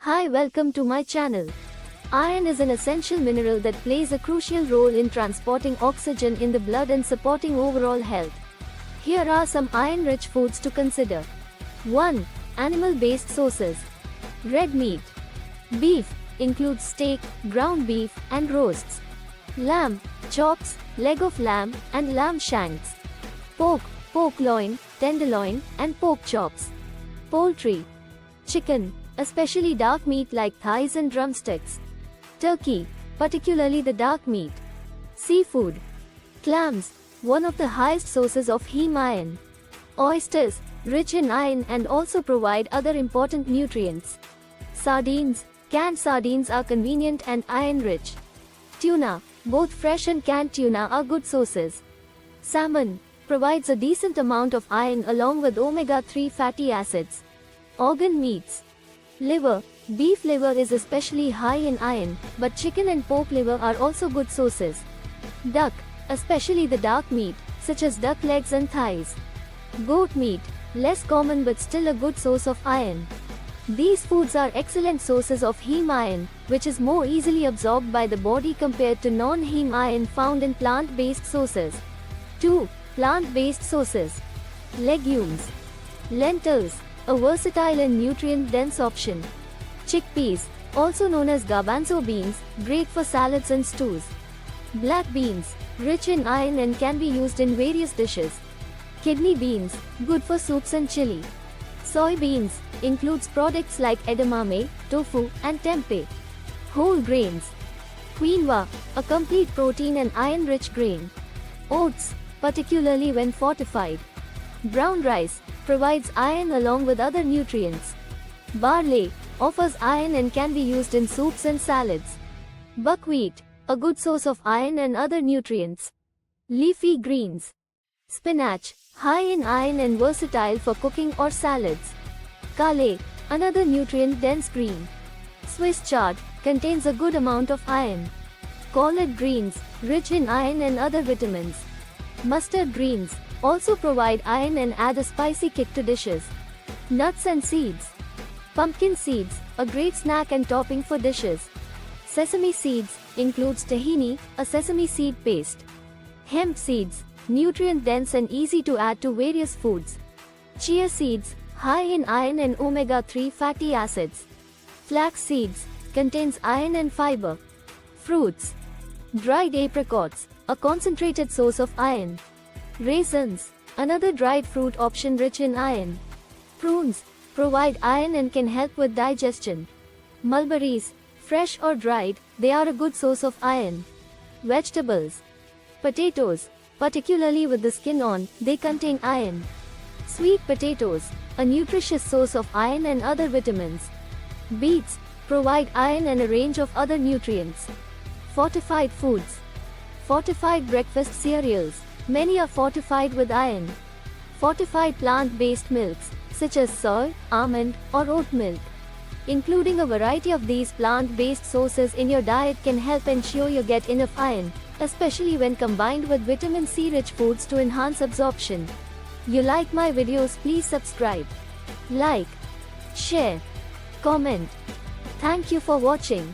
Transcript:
Hi, welcome to my channel. Iron is an essential mineral that plays a crucial role in transporting oxygen in the blood and supporting overall health. Here are some iron-rich foods to consider. 1. Animal-based sources. Red meat. Beef includes steak, ground beef, and roasts. Lamb, chops, leg of lamb, and lamb shanks. Pork, pork loin, tenderloin, and pork chops. Poultry. Chicken, especially dark meat like thighs and drumsticks. Turkey, particularly the dark meat. Seafood. Clams, one of the highest sources of heme iron. Oysters, rich in iron and also provide other important nutrients. Sardines, canned sardines are convenient and iron-rich. Tuna, both fresh and canned tuna are good sources. Salmon, provides a decent amount of iron along with omega-3 fatty acids. Organ meats. Liver, beef liver is especially high in iron, but chicken and pork liver are also good sources. Duck, especially the dark meat, such as duck legs and thighs. Goat meat, less common but still a good source of iron. These foods are excellent sources of heme iron, which is more easily absorbed by the body compared to non-heme iron found in plant-based sources. 2. Plant-based sources. Legumes. Lentils, a versatile and nutrient-dense option. Chickpeas, also known as garbanzo beans, great for salads and stews. Black beans, rich in iron and can be used in various dishes. Kidney beans, good for soups and chili. Soybeans, includes products like edamame, tofu, and tempeh. Whole grains. Quinoa, a complete protein and iron-rich grain. Oats, particularly when fortified. Brown rice, provides iron along with other nutrients. Barley, offers iron and can be used in soups and salads. Buckwheat, a good source of iron and other nutrients. Leafy greens. Spinach, high in iron and versatile for cooking or salads. Kale, another nutrient-dense green. Swiss chard, contains a good amount of iron. Collard greens, rich in iron and other vitamins. Mustard greens, also provide iron and add a spicy kick to dishes. Nuts and seeds. Pumpkin seeds, a great snack and topping for dishes. Sesame seeds, includes tahini, a sesame seed paste. Hemp seeds, nutrient-dense and easy to add to various foods. Chia seeds, high in iron and omega-3 fatty acids. Flax seeds, contains iron and fiber. Fruits. Dried apricots, a concentrated source of iron. Raisins, another dried fruit option rich in iron. Prunes, provide iron and can help with digestion. Mulberries, fresh or dried, they are a good source of iron. Vegetables. Potatoes, particularly with the skin on, they contain iron. Sweet potatoes, a nutritious source of iron and other vitamins. Beets, provide iron and a range of other nutrients. Fortified foods. Fortified breakfast cereals, many are fortified with iron. Fortified plant-based milks, such as soy, almond, or oat milk. Including a variety of these plant-based sources in your diet can help ensure you get enough iron, especially when combined with vitamin C-rich foods to enhance absorption. You like my videos, please subscribe, like, share, comment. Thank you for watching.